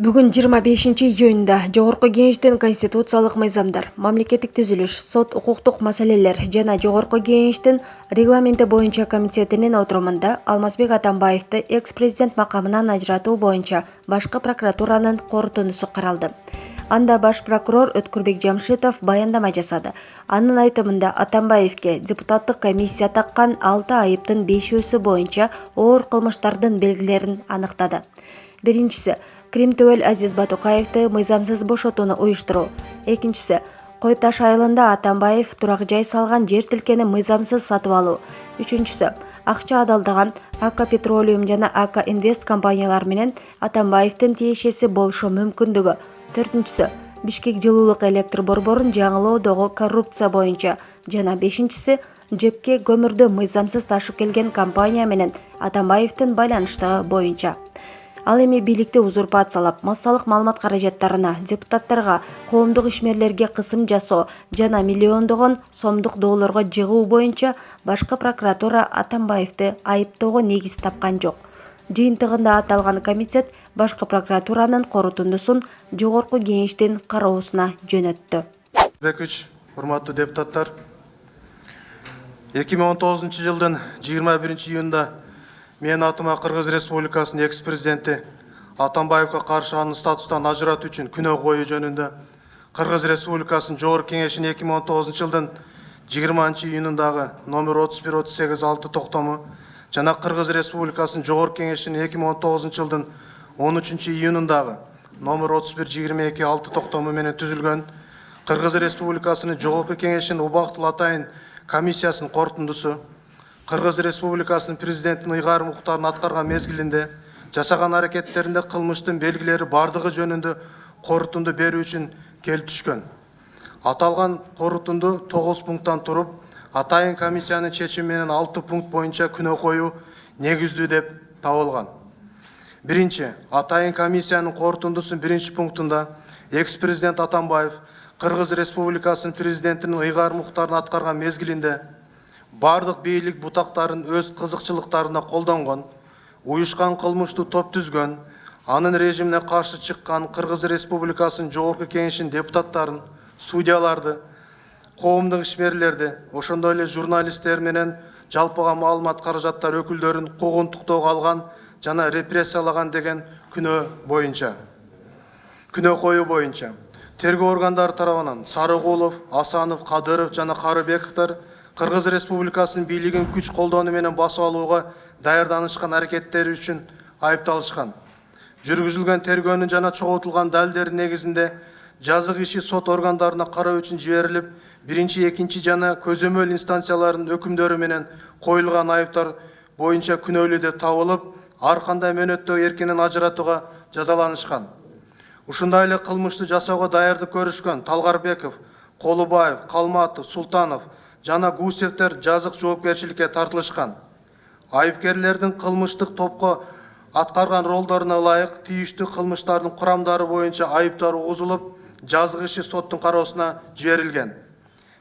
Бүгін 25-июнда Жогорку Кеңештин конституциялык мыйзамдар, мамлекеттик түзүлүш, сот укуктук маселелер жана Жогорку Кеңештин регламенти боюнча комитетинин отурумунда Алмазбек Атамбаевди экс-президент макамынан ажыратуу боюнча башкы прокуратуранын корутундусу каралды. Анда баш прокурор Өткүрбек Жамшитов баяндама жасады. Анын айтымында Атамбаевге депутаттык комиссия таккан 6 айыптын 5-өсү боюнча оор кылмыштардын белгилерин аныктады. Биринчиси Крим Төөл Азиз Батукаевди мыйзамсыз бошотууну уюштуруу. Экинчиси Кой Таш айылында Атамбаев турак жай салган жер тилкени мыйзамсыз сатып алуу. Үчүнчүсү акча адалдаган АК Петролиум жана АК Инвест компаниялар менен Атамбаевдин тиешеси болушу мүмкүндүгү. Төртүнчүсү Бишкек жылуулук электр борборун жаңылоодогу коррупция боюнча жана бешинчиси жепке көмүрдү мыйзамсыз ташып келген компания менен Атамбаевдин байланыштыгы боюнча. Ал эми бийликти узурпациялап, массалык маалымат каражаттарына, депутаттарга, коомдук ишмерлерге кысым жасоо жана миллиондогон сомдук долларга жыгуу боюнча башкы прокуратура Атамбаевди айыптоого негиз тапкан жок. Жыйынтыгында аталган комитет башкы прокуратуранын корутундусун Жогорку Кеңештин кароосуна жөнөттү. Урматтуу депутаттар, 2019 жылдын 21 июнда мен атыма Кыргыз Республикасынын экс-президенти Атамбаевге каршы анын статустан ажыратуу үчүн күнөө коюу жөнүндө Кыргыз Республикасынын Жогорку Кеңешинин 2019 жылдын 20 июнундагы номер 31-38-6 токтому жана Кыргыз Республикасынын Жогорку Кеңешинин 2019 жылдын 13 июнундагы номер 31-22-6 токтому менен түзүлгөн Кыргыз Республикасынын Жогорку Кеңешинин убактылуу атайын комиссиясынын корутундусу Кыргыз Республикасынын президентинин ыйгарым укуктарын аткарган мезгилинде жасаган аракеттеринде кылмыштын белгилери бардыгы жөнүндө корутунду берүү үчүн келип түшкөн. Аталган корутунду 9 пункттан туруп, атайын комиссиянын чечими менен 6 пункт боюнча күнөө коюу негиздүү деп табылган. Биринчи, атайын комиссиянын корутундусунун 1-пунктунда экс-президент Атамбаев Кыргыз Республикасынын президентинин ыйгарым укуктарын аткарган мезгилинде бардык бийлик бутактарын өз кызыкчылыктарына колдонгон, уюшкан кылмыштуу топ түзгөн, анын режимине каршы чыккан Кыргыз Республикасынын Жогорку Кеңешинин депутаттарын, судьяларды, коомдук ишмерлерди, ошондой эле журналисттер менен жалпыга маалымат каражаттар өкүлдөрүн куугунтуктоого алган жана репрессиялаган деген күнөө коюу боюнча тергөө органдары тарабынан Сарыгулов, Асанов, Кадыров жана Карыбековдор Кыргыз Республикасынын бийлигин күч колдонуу менен басып алууга даярданышкан аракеттери үчүн айыпталышкан. Жүргүзүлгөн тергөөнүн жана чогултулган далилдердин негизинде жазык иши сот органдарына кароо үчүн жиберилип, 1, 2 жана көзөмөл инстанцияларынын өкүмдөрү менен коюлган айыптар боюнча күнөөлүү деп табылып, ар кандай мөөнөттө эркинен ажыратууга жазаланышкан. Ушундай эле кылмышты жасоого даярдык көрүшкөн Талгарбеков, Колубаев, Калматов, Султанов жана Гусевтер жазык жоопкерчиликке тартылышкан. Айыпкерлердин кылмыштык топко аткарган ролдоруна ылайык тийиштүү кылмыштардын курамдары боюнча айыптар угузулуп, жазык иши соттун кароосуна жиберилген.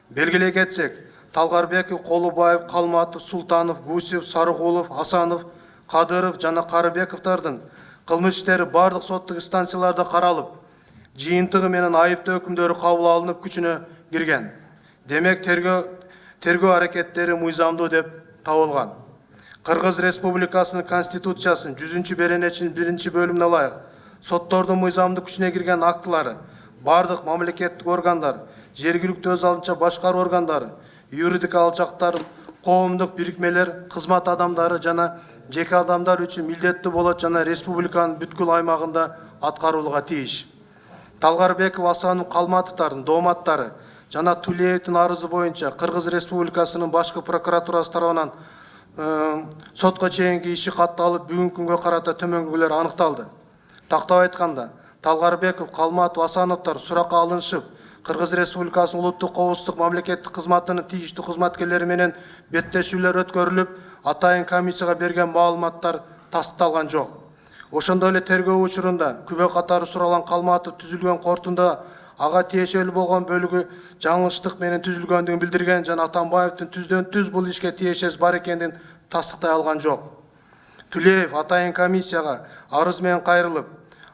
Белгилей кетсек, Талгарбеков, Колубаев, Калматов, Султанов, Гусев, Сарыгулов, Асанов, Кадыров жана Карыбековдордун кылмыш иштери бардык соттук инстанцияларда каралып, жыйынтыгы менен айыптоо өкүмдөрү кабыл алынып күчүнө кирген. Демек тергөө аракеттери мыйзамдуу деп табылган. Кыргыз Республикасынын Конституциясынын 100-беренечинин 1-бөлүмүнө ылайык соттордун мыйзамдуу күчүнө кирген актылары бардык мамлекеттик органдар, жергиликтүү өз алдынча башкаруу органдары, юридик алчактар, коомдук бирикмелер, кызмат адамдары жана жеке адамдар үчүн милдеттүү болот жана республиканын бүткүл аймагында аткарылууга тийиш. Талгарбеков, Асанов, Калматовдордун дооматтары жана Тулеевдин арызы боюнча Кыргыз Республикасынын башкы прокуратурасы тарабынан сотко чейинки иши катталып, бүгүнкү күнгө карата төмөнгүлөр аныкталды. Тактап айтканда, Талгарбеков, Калматов, Асановдор суракка алынышып, Кыргыз Республикасынын улуттук коопсуздук мамлекеттик кызматынын тийиштүү кызматкерлери менен беттешүүлөр өткөрүлүп, атайын комиссияга берген маалыматтар тасталган жок. Ошондой эле тергөө учурунда күбө катары суралган Калматов түзүлгөн кортунда ага тиешелүү болгон бөлүгү жаңылыштык менен түзүлгөндүгүн билдирген жана Атамбаевдин түздөн-түз бул ишке тиешеси бар экендигин тастыктай алган жок. Тулеев атайын комиссияга арыз менен кайрылып,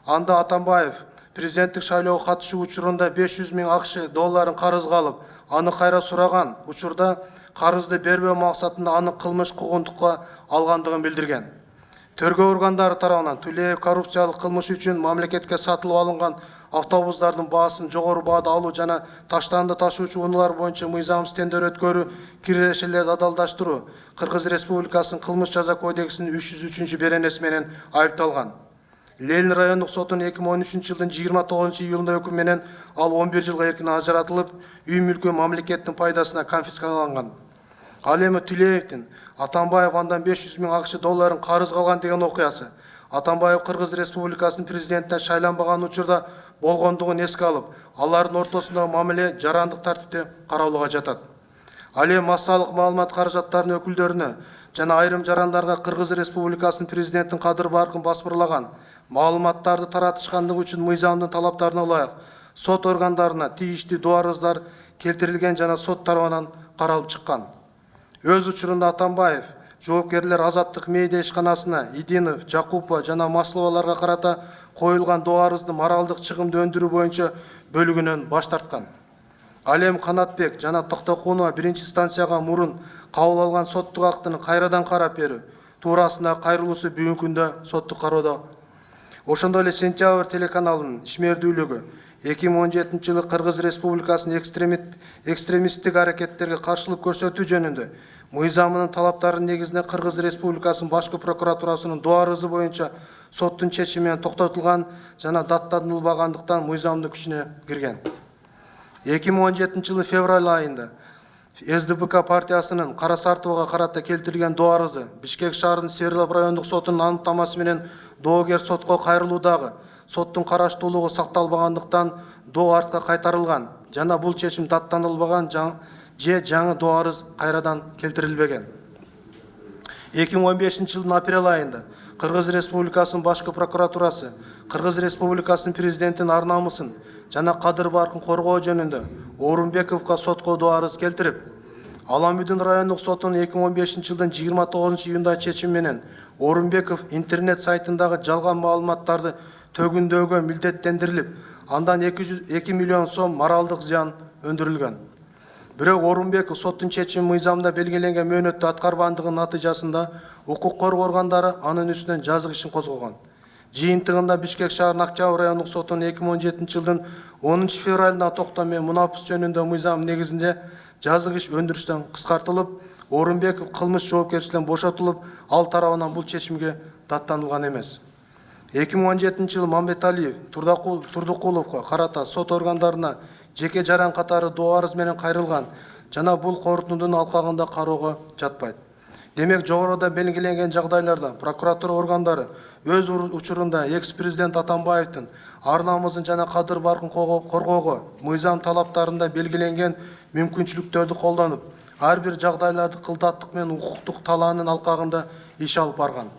Анда Атамбаев президенттик шайлоого катышуу учурунда 500 000 акш долларын карызга алып, аны кайра сураган учурда карызды бербөө максатында аны кылмыш куугунтукка алгандыгын билдирген. Тергөө органдары тарабынан Тулеев коррупциялык кылмыш үчүн мамлекетке сатылып алынган автобустардын баасын жогору баада алуу жана таштанды ташуучу унаалар боюнча мыйзамсыз тендер өткөрүү, кирешелерди адалдаштыруу Кыргыз Республикасынын кылмыш жаза кодексинин 303 беренеси менен айыпталган. Ленин райондук сотунун 2013 жылдын 29 июлунда өкүм менен ал 11 жылга эркин ажыратылып, үй мүлкү мамлекеттин пайдасына конфискаланган. Ал эми Тулеевдин Атамбаев андан 500 000 акш долларын карызга алган деген окуясы Атамбаев Кыргыз Республикасынын президентине шайланбаган учурда болгондугун эске алып, алардын ортосундагы мамиле жарандык тартипте каралууга жатат. Ал эми массалык маалымат каражаттарынын өкүлдөрүнө жана айрым жарандарга Кыргыз Республикасынын президентин кадыр баркын басмырлаган маалыматтарды таратышкандыгы үчүн мыйзамдын талаптарына ылайык сот органдарына тийиштүү дуарыздар келтирилген жана сот тарабынан каралып чыккан. Өз учурунда Атамбаев жоопкерлер Азаттык медиа ишканасына Идинов, Жакупова жана Масловаларга карата коюлган дуарызды моралдык чыгымды өндүрүү боюнча бөлүгүнөн баш тарткан. Ал эми Канатбек жана Токтокунова биринчи станцияга мурун кабыл алган соттук актыны кайрадан карап берүү туурасында кайрылуусу бүгүнкү күндө соттук кароодо. Ошондой эле Сентябрь телеканалынын ишмердүүлүгү 2017 жылы Кыргыз Республикасынын экстремисттик аракеттерге каршылык көрсөтүү жөнүндө мыйзамынын талаптарынын негизинде Кыргыз Республикасынын башкы прокуратурасынын дуарызы боюнча соттун чечими менен токтотулган жана даттанылбагандыктан мыйзамдын күчүнө кирген. 2017 жылы февраль айында СДПК партиясынын Карасартовага карата келтирилген дуарызы Бишкек шаарынын Свердлов райондук сотунун аныктамасы менен доогер сотко кайрылуудагы соттун караштуулугу сакталбагандыктан доо артка кайтарылган жана бул чечим даттанылбаган же жаңы дуарыз кайрадан келтирилбеген. 2015 жылдын апрель айында Кыргыз Республикасынын башкы прокуратурасы Кыргыз Республикасынын президентинин ар намысын жана кадыр баркын коргоо жөнүндө Орунбековго сотко дуарыз келтирип, Аламүдүн райондук сотунун 2015 жылдын 29 июнда чечими менен Орунбеков интернет сайтындагы жалган маалыматтарды төгүндөөгө милдеттендирилип, андан 2 миллион сом моралдык зыян өндүрүлгөн. Бирок Орунбеков соттун чечими мыйзамда белгиленген мөөнөттү аткарбагандыгынын натыйжасында укук коргоо органдары анын үстүнөн жазык ишин козгогон. Жыйынтыгында Бишкек шаарынын Октябрь райондук сотунун 2017 жылдын 10 февралына токтом менен мунапыс жөнүндө мыйзам негизинде жазык иш өндүрүштөн кыскартылып, Орунбеков кылмыш жоопкерчиликтен бошотулуп, ал тарабынан бул чечимге даттанылган эмес. 2017 жылы Мамбеталиев Турдукуловго карата сот органдарына жеке жаран катары дуарыз менен кайрылган жана бул корутундун алкагында кароого жатпайт. Демек, жогоруда белгиленген жагдайларда прокуратура органдары өз учурунда экс-президент Атамбаевдин ар намысын жана кадыр баркын коргоого мыйзам талаптарында белгиленген мүмкүнчүлүктөрдү колдонуп, ар бир жагдайларды кылдаттык менен укуктук талаанын алкагында иш алып барган.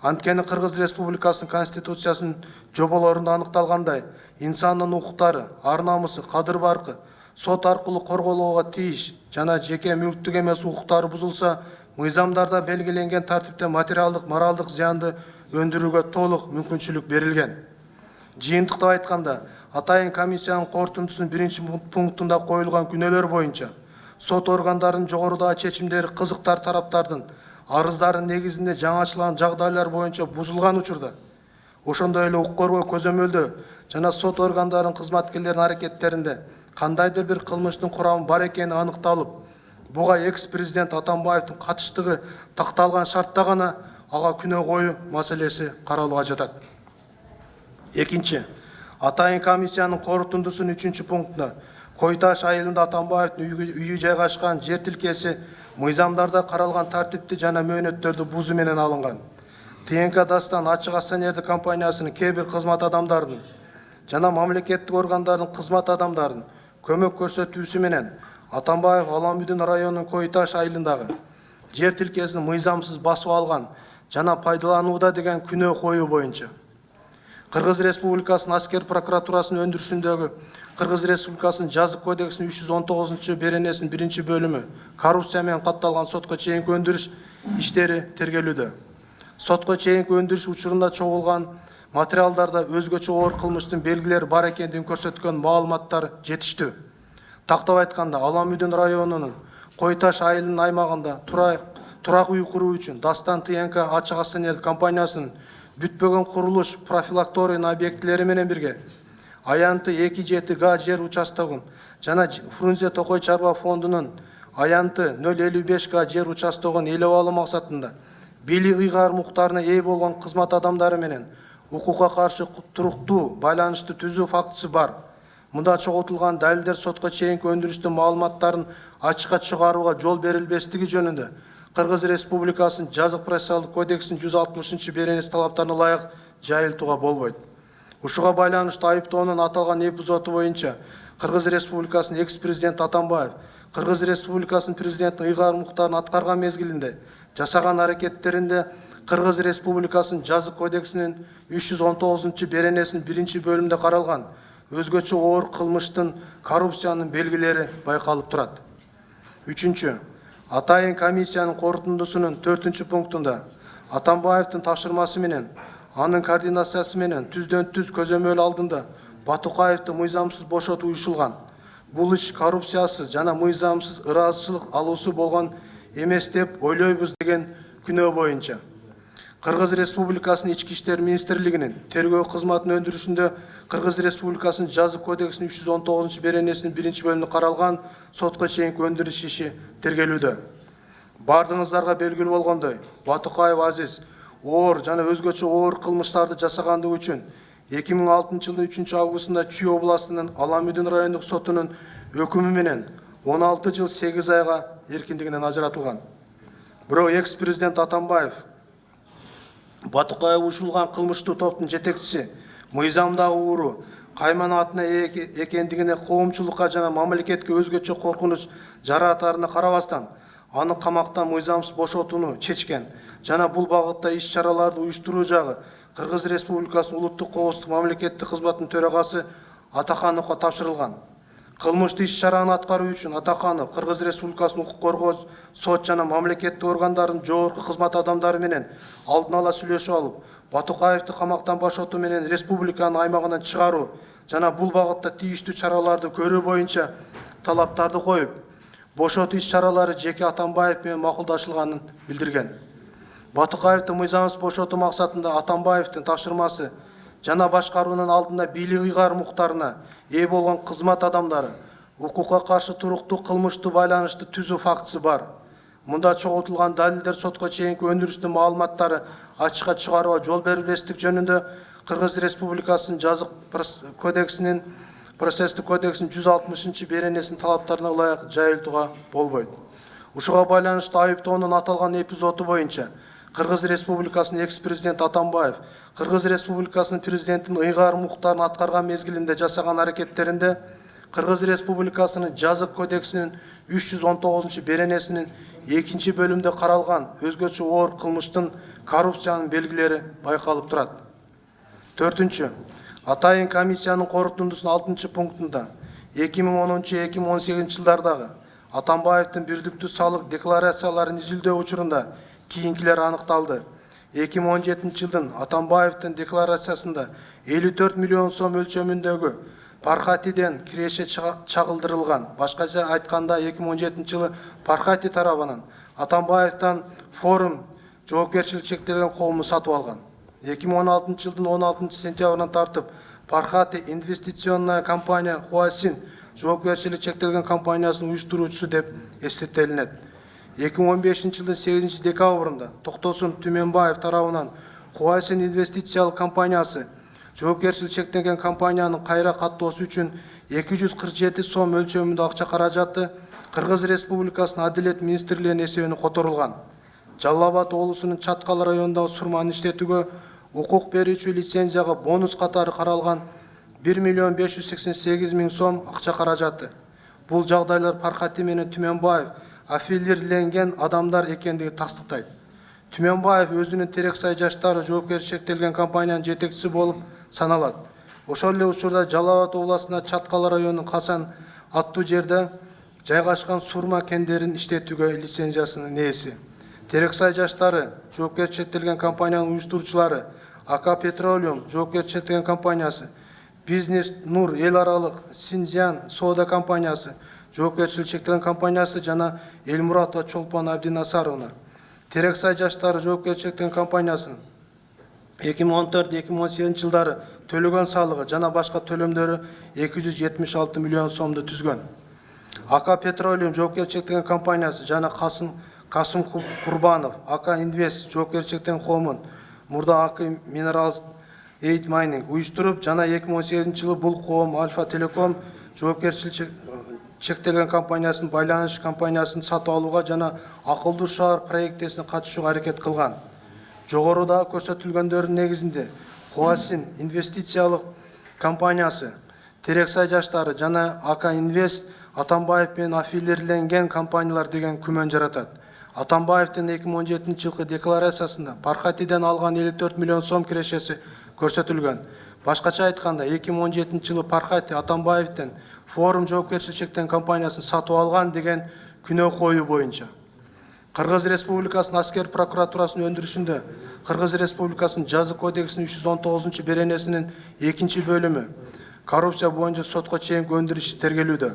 Анткени Кыргыз Республикасынын Конституциясынын жоболорунда аныкталгандай, инсандын укуктары, ар намысы, кадыр баркы сот аркылуу корголууга тийиш жана жеке мүлктүк эмес укуктары бузулса, мыйзамдарда белгиленген тартипте материалдык, моралдык зыянды өндүрүүгө толук мүмкүнчүлүк берилген. Жыйынтыктап айтканда, атайын комиссиянын корутундусунун 1-пунктунда коюлган күнөөлөр боюнча сот органдарынын жогорудагы чечимдери кызыктар тараптардын арыздарын негизинде жаңачылган жагдайлар боюнча бузулган учурда, ошондой эле укук коргоо көзөмөлдөө жана сот органдарынын кызматкерлеринин аракеттеринде кандайдыр бир кылмыштын курамы бар экени аныкталып, буга экс-президент Атамбаевдин катыштыгы такталган шартта гана ага күнөө коюу маселеси каралууга жатат. Экинчи, атайын комиссиянын корутундусунун 3-пунктунда Койташ айылында Атамбаевдин үйү жайгашкан жер тилкеси мыйзамдарда каралган тартипти жана мөөнөттөрдү бузуу менен алынган. ТНК Дастан ачык акционердик компаниясынын кээ бир кызмат адамдарынын жана мамлекеттик органдардын кызмат адамдарынын көмөк көрсөтүүсү менен Атамбаев Аламүдүн районунун Койташ айылындагы жер тилкесин мыйзамсыз басып алган жана пайдаланууда деген күнөө коюу боюнча Кыргыз Республикасынын аскер прокуратурасынын өндүрүшүндөгү Кыргыз Республикасынын жазык кодексинин 319 беренесинин 1-бөлүмү коррупция менен катталган сотко чейинки өндүрүш иштери тергелүүдө. Сотко чейинки өндүрүш учурунда чогулган материалдарда өзгөчө оор кылмыштын белгилери бар экендигин көрсөткөн маалыматтар жетиштүү. Тактап айтканда, Аламүдүн районунун Кой Таш айылынын аймагында турак үй куруу үчүн Дастан ТНК АШАнын компаниясынын бүтпөгөн курулуш профилакторийный объектилери менен бирге Аянты 2-7 га жер участогун жана Фрунзе Токой чарба фондунун Аянты 055 га жер участогун ээлеп алуу максатында бийлик ыйгар муктарына ээ болгон кызмат адамдары менен укукка каршы туруктуу байланышты түзүү фактысы бар. Мында чогултулган далилдер сотко чейинки өндүрүштүн маалыматтарын ачыкка чыгарууга жол берилбестиги жөнүндө Кыргыз Республикасынын жазык процессуалдык кодексинин 160-беренеси талаптарына ылайык жайылтууга болбойт. Ушуга байланыштуу айыптоонун аталган эпизоду боюнча Кыргыз Республикасынын экс-президент Атамбаев Кыргыз Республикасынын президентин ыйгар муктарын аткарган мезгилинде жасаган аракеттеринде Кыргыз Республикасынын жазык кодексинин 319-беренесинин 1-бөлүмүндө каралган өзгөчө оор кылмыштын коррупциянын белгилери байкалып турат. 3. Атайын комиссиянын корутундусунун 4-пунктунда Атамбаевдин тапшырмасы менен анын координациясы менен түздөн-түз көзөмөл алдында Батукаевди мыйзамсыз бошотуу уюшулган. Бул иш коррупциясыз жана мыйзамсыз ыраазычылык алуусу болгон эмес деп ойлойбуз деген күнөө боюнча Кыргыз Республикасынын Ички иштер министрлигинин тергөө кызматынын өндүрүшүндө Кыргыз Республикасынын жазык кодексинин 319-беренесинин 1-бөлүмүндө каралган сотко чейинки өндүрүш иши тергелүүдө. Бардыгыңыздарга белгилүү болгондой, Батукаев Азиз оор жана өзгөчө оор кылмыштарды жасагандыгы үчүн 2006 жылдын 3-августунда Чүй областынын Аламүдүн райондук сотунун өкүмү менен 16 жыл 8 айга эркиндигинен ажыратылган. Бирок экс-президент Атамбаев Батукаев ушулган кылмыштуу топтун жетекчиси мыйзамдагы ууру кайман атына экендигине коомчулукка жана мамлекетке өзгөчө коркунуч жаратарына карабастан аны камактан мыйзамсыз бошотууну чечкен жана бул багытта иш-чараларды уюштуруу жагы Кыргыз Республикасынын улуттук коопсуздук мамлекеттик кызматынын төрагасы Атахановго тапшырылган. Кылмыштуу иш-чараны аткаруу үчүн Атаханов Кыргыз Республикасынын укук коргоо сот жана мамлекеттик органдардын жогорку кызмат адамдары менен алдын ала сүйлөшүп алып, Батукаевди камактан бошотуу менен республиканын аймагынан чыгаруу жана бул багытта тийиштүү чараларды көрүү боюнча талаптарды коюп, бошотуу иш-чаралары жеке Атамбаев менен макулдашылганын билдирген. Батукаевди мыйзамсыз бошотуу максатында Атамбаевдин тапшырмасы жана башкаруунун алдында бийлик ыйгар муктарына ээ болгон кызмат адамдары укукка каршы туруктуу кылмыштуу байланышты түзүү фактысы бар. Мында чогултулган далилдер сотко чейинки өндүрүштүн маалыматтары ачыкка чыгарууга жол берилбестик жөнүндө Кыргыз Республикасынын жазык кодексинин процесстик кодексинин 160-беренесинин талаптарына ылайык жайылтууга болбойт. Ушуга байланыштуу айыптоонун аталган эпизоду боюнча Кыргыз Республикасынын экс-президент Атамбаев Кыргыз Республикасынын президентин ыйгар муктарын аткарган мезгилинде жасаган аракеттеринде Кыргыз Республикасынын жазык кодексинин 319-беренесинин 2-бөлүмүндө каралган өзгөчө оор кылмыштын коррупциянын белгилери байкалып турат. 4. Атайын комиссиянын корутундусунун 6-пунктунда 2010-2018 жылдардагы Атамбаевдин бирдиктүү салык декларацияларын изилдөө учурунда кийинкилер аныкталды. 2017 жылдын Атамбаевдин декларациясында 54 миллион сом өлчөмүндөгү Пархатиден киреше чагылдырылган. Башкача айтканда 2017 жылы Пархати тарабынан Атамбаевден форум жоопкерчилик чектелген коомду сатып алган. 2016 жылдын 16 сентябрынан тартып Пархати инвестиционная компания Хуасин жоопкерчилик чектелген компаниясынын уюштуруучусу деп эстетилинет. 2015 жылдын 8 декабрында Токтосун Түменбаев тарабынан Хуасин инвестициялык компаниясы жоопкерчилик чектелген компаниянын кайра каттоосу үчүн 247 сом өлчөмүндө акча каражаты Кыргыз Республикасынын Адилет министрлигинин эсебине которулган. Жалал Абад облусунун Чаткал районундагы сурманы иштетүүгө укук берүүчү лицензияга бонус катары каралган 1 миллион 588 миң сом акча каражаты. Бул жагдайлар Пархати менен Түменбаев аффилирленген адамдар экендиги тастыктайт. Түменбаев өзүнүн Терексай жаштары жоопкерчилик чектелген компаниянын жетекчиси болуп саналат. Ошол эле учурда Жалал Абад областына Чаткал районунун Касан аттуу жерде жайгашкан сурма кендерин иштетүүгө лицензиясынын ээси. Терексай жаштары жоопкерчилик чектелген компаниянын уюштуруучулары АК Петролиум жоопкерчиликтеги компаниясы, Бизнес Нур эл аралык Синьцзян соода компаниясы жоопкерчилиги чектелген компаниясы жана Элмуратова Чолпон Абдинасаровна, Терексай жаштары жоопкерчиликтеги компаниясынын 2014-2018 жылдары төлөгөн салыгы жана башка төлөмдөрү 276 миллион сомду түзгөн. АК Петролиум жоопкерчиликтеги компаниясы жана Касым Курбанов, АК Инвест жоопкерчиликтеги коомун мурда АК Minerals Aid Mining уюштуруп жана 2018 жылы бул коом Альфа Телеком жоопкерчилиги чектелген компаниясынын байланыш компаниясын сатып алууга жана акылдуу шаар проектесине катышууга аракет кылган. Жогоруда көрсөтүлгөндөрдүн негизинде Хуасин инвестициялык компаниясы, Терексай жаштары жана АК Инвест Атамбаев менен аффилирленген компаниялар деген күмөн жаратат. Атамбаевдин 2017 жылкы декларациясында Пархатиден алган 54 миллион сом кирешеси көрсөтүлгөн. Башкача айтканда 2017 жылы Пархати Атамбаевден форум жоопкерчилиги чектелген компаниясын сатып алган деген күнөө коюу боюнча. Кыргыз Республикасынын аскер прокуратурасынын өндүрүшүндө Кыргыз Республикасынын жаза кодексинин 319 беренесинин 2 бөлүмү коррупция боюнча сотко чейинки өндүрүш тергелүүдө.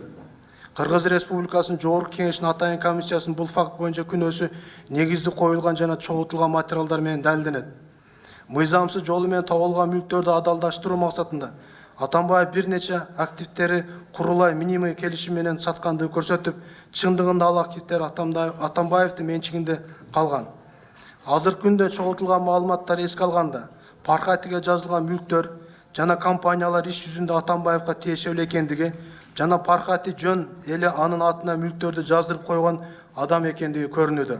Кыргыз Республикасынын Жогорку Кеңешинин атайын комиссиясынын бул факт боюнча күнөөсү негизди коюлган жана чогултулган материалдар менен далилденет. Мыйзамсыз жолу менен табылган мүлктөрдү адалдаштыруу максатында Атамбаев бир нече активдери курулай минимум келишим менен саткандыгын көрсөтүп, чындыгында ал активдер Атамбаевдин менчигинде калган. Азыркы күндө чогултулган маалыматтар эске алганда, Пархатиге жазылган мүлктөр жана компаниялар иш жүзүндө Атамбаевга тиешелүү экендиги жана Пархати жөн эле анын атына мүлктөрдү жаздырып койгон адам экендиги көрүнүүдө.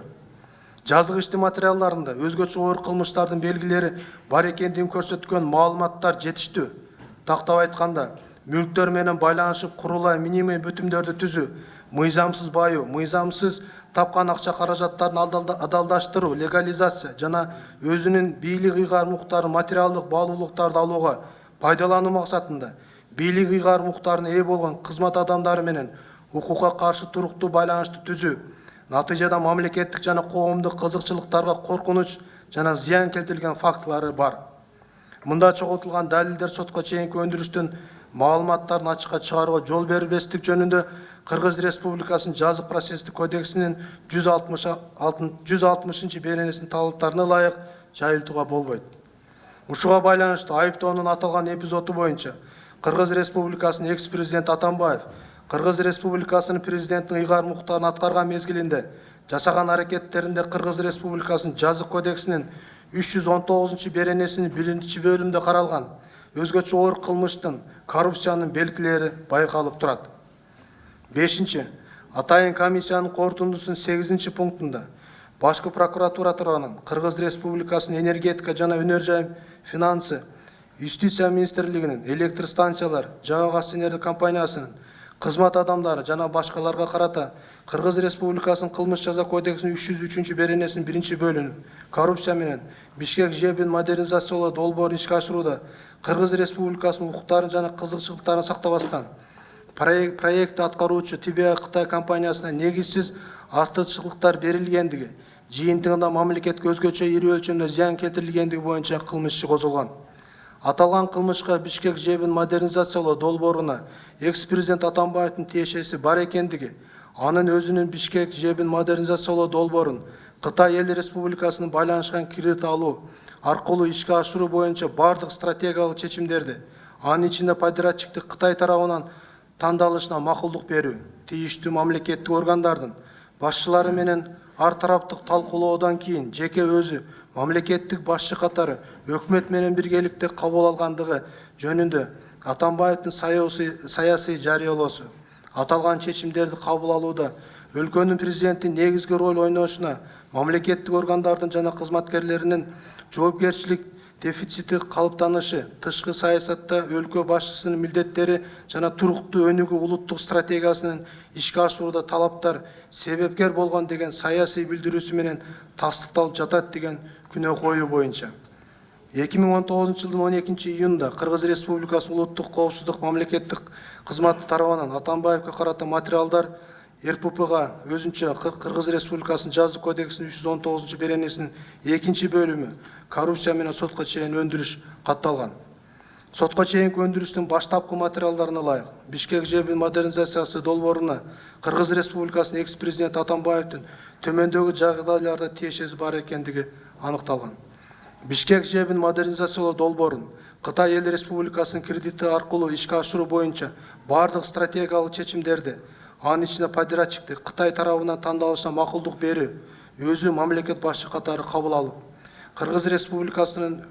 Жаздык ишти материалдарында өзгөчө оор кылмыштардын белгилери бар экендигин көрсөткөн маалыматтар жетиштүү. Тактап айтканда, мүлктөр менен байланышып курулай минимум бүтүмдөрдү түзүү, мыйзамсыз баюу, мыйзамсыз тапкан акча каражаттарын адалдаштыруу, легализация жана өзүнүн бийлик ыйгар муктарын материалдык баалуулуктарды алууга пайдалануу максатында бийлик ыйгар муктарына ээ болгон кызмат адамдары менен укукка каршы туруктуу байланышты түзүү, натыйжада мамлекеттик жана коомдук кызыкчылыктарга коркунуч жана зыян келтирилген фактылары бар. Мында чогултулган далилдер сотко чейинки өндүрүштүн маалыматтарын ачыкка чыгарууга жол бербестик жөнүндө Кыргыз Республикасынын жазык процесстик кодексинин 160 беренесинин талаптарына ылайык жайылтууга болбойт. Ушуга байланыштуу айыптоонун аталган эпизоду боюнча Кыргыз Республикасынын экс-президент Атамбаев Кыргыз Республикасынын президентинин ыйгар муктарын аткарган мезгилинде жасаган аракеттеринде Кыргыз Республикасынын жазык кодексинин 319 беренесинин 1 бөлүмүндө каралган өзгөчө оор кылмыштын, коррупциянын белгилери байкалып турат. 5. Атайын комиссиянын корутундусунун 8 пунктунда башкы прокуратура тарабынан Кыргыз Республикасынын энергетика жана өнөр жайым финансы, юстиция министрлигинин электр станциялар жана газ энергия компаниясынын кызмат адамдары жана башкаларга карата Кыргыз Республикасынын кылмыш жаза кодексинин 303 беренесинин 1 бөлүгүн коррупция менен Бишкек жебин модернизациялоо долбоорун ишке ашырууда Кыргыз Республикасынын укуктарын жана кызыкчылыктарын сактабастан проект аткаруучу ТБ Кытай компаниясына негизсиз артыкчылыктар берилгендиги, жыйынтыгында мамлекетке өзгөчө ири өлчөмдө зыян келтирилгендиги боюнча кылмыш иши козголгон. Аталган кылмышка Бишкек жебин модернизациялоо долбооруна экс-президент Атамбаевдин тиешеси бар экендиги, анын өзүнүн Бишкек жебин модернизациялоо долбоорун Кытай эл республикасынын байланышкан кредит алуу аркылуу ишке ашыруу боюнча бардык стратегиялык чечимдерди, анын ичинде подрядчиктик Кытай тарабынан тандалышына макулдук берүү, тийиштүү мамлекеттик органдардын башчылары менен ар тараптык талкуулоодон кийин жеке өзү мамлекеттик башчы катары өкмөт менен биргеликте кабыл алгандыгы жөнүндө Атамбаевдин саясий жарыялоосу. Аталган чечимдерди кабыл алууда өлкөнүн президенттин негизги роль ойношуна мамлекеттик органдардын жана кызматкерлеринин жоопкерчилик дефицити калыптанышы, тышкы саясатта өлкө башчысынын милдеттери жана туруктуу өнүгүү улуттук стратегиясынын ишке ашырууда талаптар себепкер болгон деген саясий билдирүүсү менен тастыкталып жатат деген күнөө коюу боюнча 2019 жылдын 12 июнда Кыргыз Республикасынын улуттук коопсуздук мамлекеттик кызматы тарабынан Атамбаевге карата материалдар РППга өзүнчө Кыргыз Республикасынын жазык кодексинин 319 беренесинин 2 бөлүмү коррупция менен сотко чейин өндүрүш катталган. Сотко чейинки өндүрүштүн баштапкы материалдарына ылайык Бишкек жебин модернизациясы долбооруна Кыргыз Республикасынын экс-президент Атамбаевдин төмөндөгү жагдайларда тиешеси бар экендиги аныкталган. Бишкек жебин модернизациялоо долбоорун Кытай Эл Республикасынын кредити аркылуу ишке ашыруу боюнча бардык стратегиялык чечимдерди, анын ичинде подрядчикти Кытай тарабынан тандалышына макулдук берүү өзү мамлекет башчы катары кабыл алып, Кыргыз Республикасынын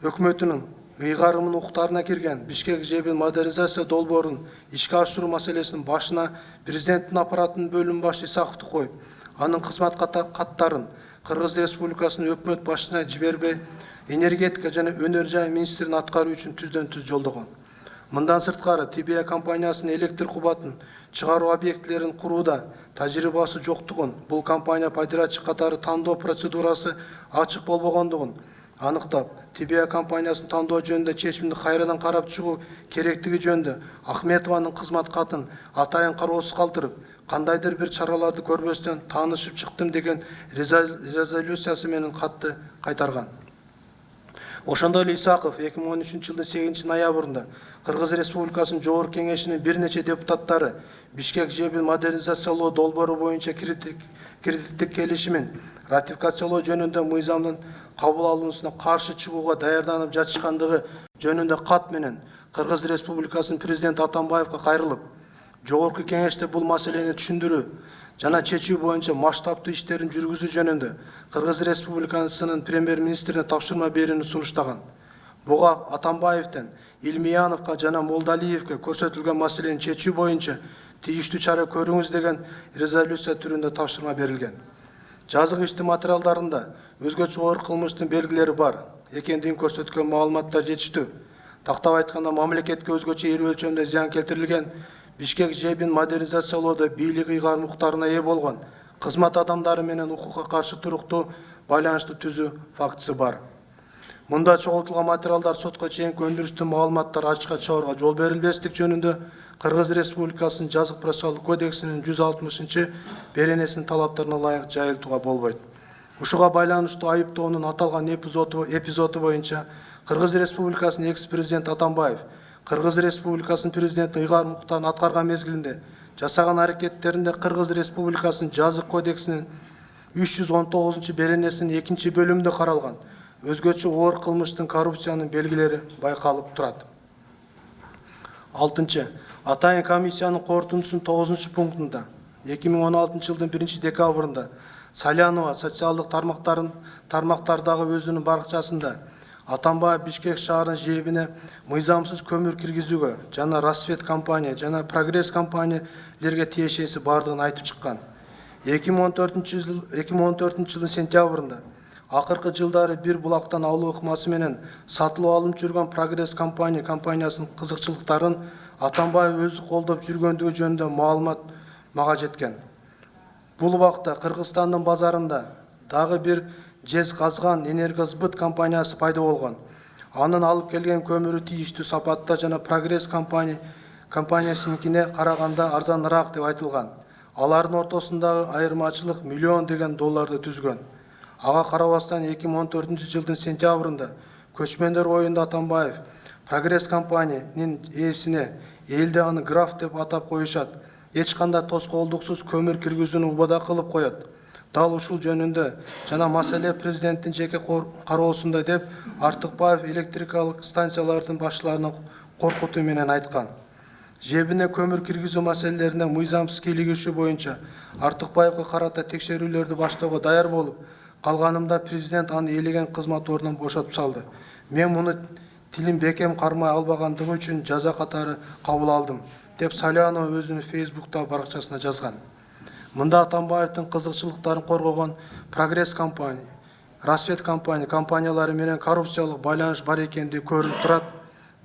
өкмөтүнүн ыйгарымынын укуктарына кирген Бишкек жебин модернизация долбоорун ишке ашыруу маселесинин башына президенттин аппаратынын бөлүм башы Исаковду коюп, анын кызмат каттарын Кыргыз Республикасынын өкмөт башчысына жибербей, энергетика жана өнөр жай министрин аткаруу үчүн түздөн түз жолдогон. Мындан сырткары ТБ компаниясынын электр кубатын чыгаруу объектилерин курууда тажрыйбасы жоктугун, бул компания подрядчик катары тандоо процедурасы ачык болбогондугун аныктап, ТБ компаниясын тандоо жөнүндө чечимди кайрадан карап чыгуу керектиги жөнүндө Ахметованын кызмат катын атайын кароосуз калтырып, кандайдыр бир чараларды көрбөстөн таанышып чыктым деген резолюциясы менен катты кайтарган. Ошондой эле Исаков 2013-жылдын 8 ноябрында Кыргыз Республикасынын Жогорку Кеңешинин бир нече депутаттары Бишкек жебин модернизациялоо долбоору боюнча кредиттик келишимин ратификациялоо жөнүндө мыйзамдын кабыл алуусуна каршы чыгууга даярданып жатышкандыгы жөнүндө кат менен Кыргыз Республикасынын президенти Атамбаевга кайрылып, Жогорку Кеңеште бул маселени түшүндүрүү жана чечүү боюнча масштабтуу иштерин жүргүзүү жөнүндө Кыргыз Республикасынын премьер-министрине тапшырма берүүнү сунуштаган. Буга Атамбаевден Илмияновго жана Молдалиевге көрсөтүлгөн маселени чечүү боюнча тийиштүү чара көрүңүз деген резолюция түрүндө тапшырма берилген. Жазык иштин материалдарында өзгөчө оор кылмыштын белгилери бар экендигин көрсөткөн маалыматтар жетиштүү. Тактап айтканда, мамлекетке өзгөчө ири өлчөмдө зыян келтирилген, Бишкек жебин модернизациялоодо бийлик ыйгарым укуктарына ээ болгон кызмат адамдары менен укукка каршы туруктуу байланышты түзүү фактысы бар. Мында чогултулган материалдар сотко чейинки өндүрүштүн маалыматтары ачыкка чыгарууга жол берилбестик жөнүндө Кыргыз Республикасынын жазык процессуалдык кодексинин 160 беренесинин талаптарына ылайык жайылтууга болбойт. Ушуга байланыштуу айыптоонун аталган эпизоду боюнча Кыргыз Республикасынын экс-президент Атамбаев Кыргыз Республикасынын президентин ыйгарым укуктарын аткарган мезгилинде жасаган аракеттеринде Кыргыз Республикасынын жазык кодексинин 319 беренесинин 2 бөлүмүндө каралган өзгөчө оор кылмыштын коррупциянын белгилери байкалып турат. 6. Атайын комиссиянын корутундусунун 9 пунктунда 2016-жылдын 1 декабрында Салянова социалдык тармактардагы өзүнүн баракчасында Атамбаев Бишкек шаарынын жебине мыйзамсыз көмүр киргизүүгө жана Рассвет компания жана Прогресс компаниялерге тиешеси бардыгын айтып чыккан. 2014-жылдын сентябрында акыркы жылдары бир булактан алуу ыкмасы менен сатылып алынып жүргөн Прогресс компаниясынын кызыкчылыктарын Атамбаев өзү колдоп жүргөндүгү жөнүндө маалымат мага жеткен. Бул убакта Кыргызстандын базарында дагы бир жез казган энергосбыт компаниясы пайда болгон. Анын алып келген көмүрү тийиштүү сапатта жана Прогресс компаниясыныкине караганда арзаныраак деп айтылган. Алардын ортосундагы айырмачылык миллион деген долларды түзгөн. Ага карабастан 2014-жылдын сентябрында көчмөндөр оюнда Атамбаев Прогресс компаниянын ээсине элде аны граф деп атап коюшат. Эч кандай тоскоолдуксуз көмүр киргизүүнү убада кылып коет. Дал ушул жөнүндө жана маселе президенттин жеке кароосунда деп Артыкбаев электрикалык станциялардын башчыларынын коркутуу менен айткан. Жебине көмүр киргизүү маселелерине мыйзамсыз кийлигишүү боюнча Артыкбаевга карата текшерүүлөрдү баштоого даяр болуп, калганымда президент аны ээлеген кызмат ордунан бошотуп салды. Мен муну тилим бекем кармай албагандыгы үчүн жаза катары кабыл алдым, деп Салянова өзүнүн Фейсбуктагы баракчасына жазган. Мында Атамбаевдин кызыкчылыктарын коргогон Прогресс компания, Рассвет компаниялары менен коррупциялык байланыш бар экендиги көрүнүп турат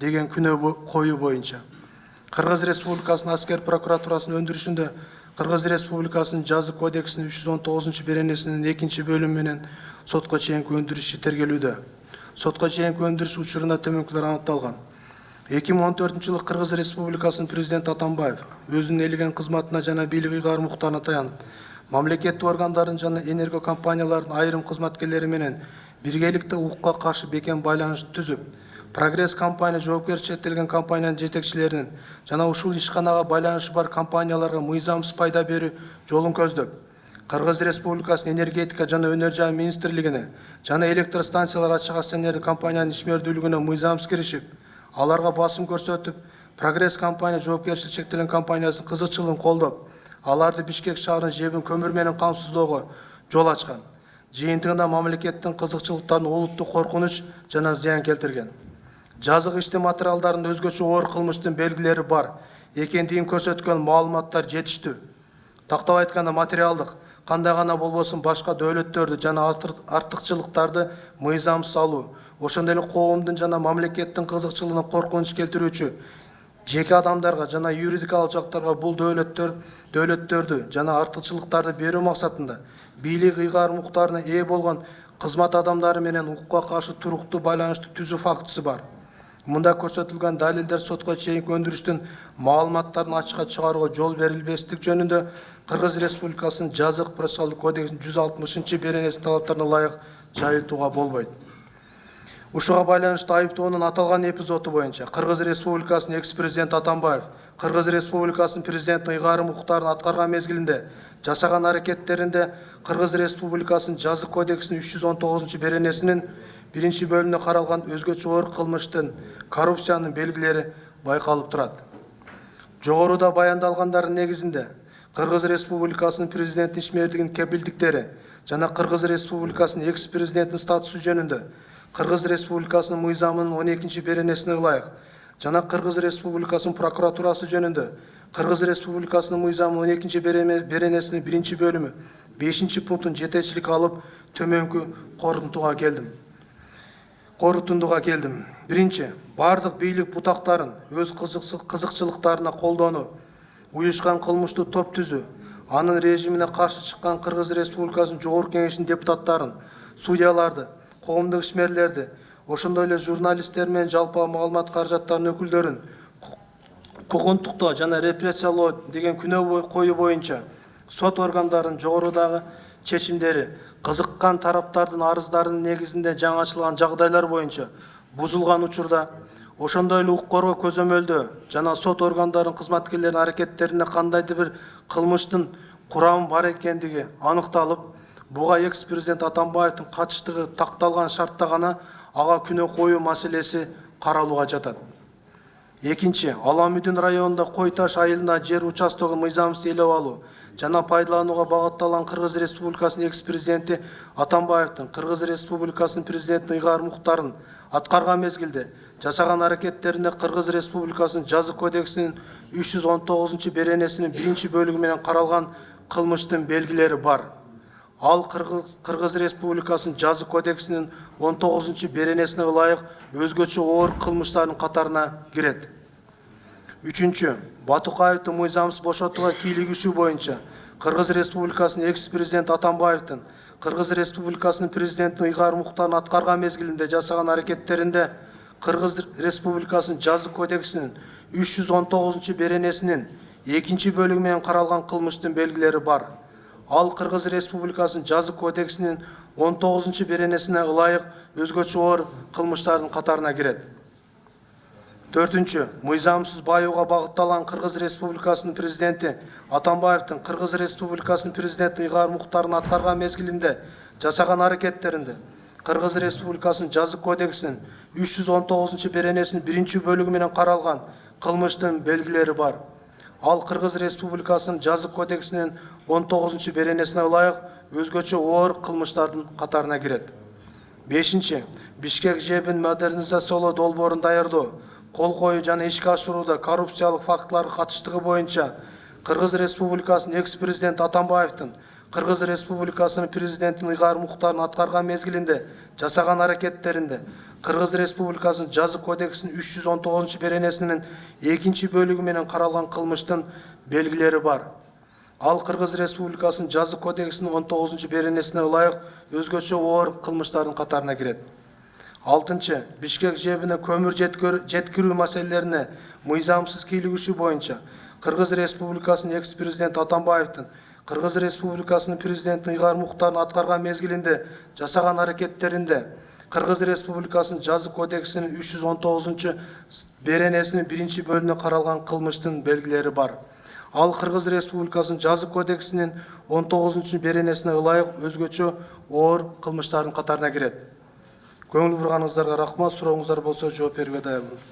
деген күнөө коюу боюнча Кыргыз Республикасынын аскер прокуратурасынын өндүрүшүндө Кыргыз Республикасынын жазык кодексинин 319 беренесинин 2 бөлүмү менен сотко чейинки өндүрүш тергелүүдө. Сотко чейинки өндүрүш учурунда төмөнкүлөр аныкталган. 2014-жылы Кыргыз Республикасынын президенти Атамбаев өзүнүн ээлеген кызматына жана бийлик ыйгарым укуктарына таянып, мамлекеттик органдардын жана энерго компаниялардын айрым кызматкерлери менен биргеликте укукка каршы бекем байланыш түзүп, прогресс компания жоопкерчиликтен компаниянын жетекчилеринин жана ушул ишканага байланышы бар компанияларга мыйзамсыз пайда берүү жолун көздөп, Кыргыз Республикасынын энергетика жана өнөр жай министрлигине жана электр станциялар ачык акционерлик компаниянын ишмердүүлүгүнө мыйзамсыз киришип, аларга басым көрсөтүп, прогресс компания жоопкерчилиги чектелген компаниясынын кызыкчылыгын колдоп, аларды Бишкек шаарынын жебин көмүр менен камсыздоого жол ачкан. Жыйынтыгында мамлекеттин кызыкчылыктарын улуттук коркунуч жана зыян келтирген. Жазык иштин материалдарында өзгөчө оор кылмыштын белгилери бар экендигин көрсөткөн маалыматтар жетиштүү. Тактап айтканда материалдык кандай гана болбосун башка дөөлөттөрдү жана артыкчылыктарды мыйзамсыз алуу, ошондой эле коомдун жана мамлекеттин кызыкчылыгына коркунуч келтирүүчү жеке адамдарга жана юридикалык жактарга бул дөөлөттөрдү жана артыкчылыктарды берүү максатында бийлик ыйгарым укуктарына ээ болгон кызмат адамдары менен укукка каршы туруктуу байланышты түзүү фактысы бар. Мында көрсөтүлгөн далилдер сотко чейинки өндүрүштүн маалыматтарын ачыкка чыгарууга жол берилбестик жөнүндө Кыргыз Республикасынын жазык процессуалдык кодексинин 160 беренесинин талаптарына ылайык жайылтууга болбойт. Ушуга байланыштуу айыптоонун аталган эпизоду боюнча Кыргыз Республикасынын экс-президенти Атамбаев Кыргыз Республикасынын президентин ыйгарым укуктарын аткарган мезгилинде жасаган аракеттеринде Кыргыз Республикасынын жазык кодексинин 319 беренесинин 1-бөлүмүнө каралган өзгөчө оор кылмыштын коррупциянын белгилери байкалып турат. Жогоруда баяндалгандардын негизинде Кыргыз Республикасынын президенттин ишмердигинин кепилдиктери жана Кыргыз Республикасынын экс-президентинин статусу жөнүндө Кыргыз Республикасынын мыйзамынын 12 беренесине ылайык жана Кыргыз Республикасынын прокуратурасы жөнүндө Кыргыз Республикасынын мыйзамынын 12 беренесинин 1-бөлүмү 5-пунктун жетекчилик алып төмөнкү корутундуга келдим. Биринчи, бардык бийлик бутактарын өз кызыкчылыктарына колдонуу, уюшкан кылмыштуу топ түзүү, анын режимине каршы чыккан Кыргыз Республикасынын жогорку кеңешинин депутаттарын, судьяларды, коомдук ишмерлерди, ошондой эле журналисттер менен жалпы маалымат каражаттарынын өкүлдөрүн куугунтуктоо жана репрессиялоо деген күнөө коюу боюнча сот органдарынын жогорудагы чечимдери кызыккан тараптардын арыздарынын негизинде жаңачылган жагдайлар боюнча бузулган учурда, ошондой эле укук коргоо көзөмөлдөө жана сот органдарынын кызматкерлеринин аракеттерине кандайдыр бир кылмыштын курамы бар экендиги аныкталып, буга экс-президент Атамбаевдин катыштыгы такталган шартта гана ага күнөө коюу маселеси каралууга жатат. Экинчи, Аламүдүн районунда Кой Таш айылына жер участогун мыйзамсыз ээлеп алуу жана пайдаланууга багытталган Кыргыз Республикасынын экс-президенти Атамбаевдин Кыргыз Республикасынын президентинин ыйгарым укуктарын аткарган мезгилде жасаган аракеттерине Кыргыз Республикасынын жазык кодексинин 319 беренесинин 1-бөлүгү менен каралган кылмыштын белгилери бар. Ал Кыргыз Республикасынын жазык кодексинин 19 беренесине ылайык өзгөчө оор кылмыштардын катарына кирет. Үчүнчү, Батукаевдин мыйзамсыз бошотууга кийлигишүү боюнча Кыргыз Республикасынын экс-президенти Атамбаевдин Кыргыз Республикасынын президентинин ыйгарым укуктарын аткарган мезгилинде жасаган аракеттеринде Кыргыз Республикасынын жазык кодексинин 319 беренесинин 2-бөлүгү менен каралган кылмыштын белгилери бар. Ал Кыргыз Республикасынын жазык кодексинин 19 беренесине ылайык өзгөчө оор кылмыштардын катарына кирет. Төртүнчү, мыйзамсыз байууга багытталган Кыргыз Республикасынын президенти Атамбаевдин Кыргыз Республикасынын президентинин ыйгарым укуктарын аткарган мезгилинде жасаган аракеттеринде Кыргыз Республикасынын жазык кодексинин 319 беренесинин 1-бөлүгү менен каралган кылмыштын белгилери бар. Ал Кыргыз Республикасынын жазык кодексинин 19 беренесине ылайык өзгөчө оор кылмыштардын катарына кирет. Бешинчи, Бишкек жебин модернизациялоо долбоорун даярдоо, кол коюу жана ишке ашырууда коррупциялык фактыларга катыштыгы боюнча Кыргыз Республикасынын экс-президенти Атамбаевдин Кыргыз Республикасынын президентинин ыйгарым укуктарын аткарган мезгилинде жасаган аракеттеринде Кыргыз Республикасынын жазык кодексинин 319 беренесинин 2-бөлүгү менен каралган кылмыштын белгилери бар. Ал Кыргыз Республикасынын жазык кодексинин 19 беренесине ылайык өзгөчө оор кылмыштардын катарына кирет. Алтынчы, Бишкек жебине көмүр жеткирүү маселелерине мыйзамсыз кийлигишүү боюнча Кыргыз Республикасынын экс-президенти Атамбаевдин Кыргыз Республикасынын президентinin ыйгар муктарын аткарган мезгилинде жасаган аракеттеринде Кыргыз Республикасынын жазык кодексинин 319 беренесинин 1 бөлүгүнө каралган кылмыштын белгилери бар. Ал Кыргыз Республикасынын жазык кодексинин 19 беренесине ылайык өзгөчө оор кылмыштардын катарына кирет. Көңүл бурганыңыздарга рахмат, сурооңуздар болсо жооп берүүгө даярмын.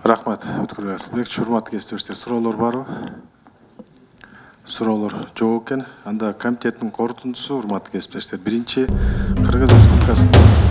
Рахмат, Өткүр Асылбекович. Урматтуу кесиптештер, суроолор барбы? Суроолор жок экен. Анда комитеттин корутундусу, урматтуу кесиптештер, биринчи Кыргыз Республикасы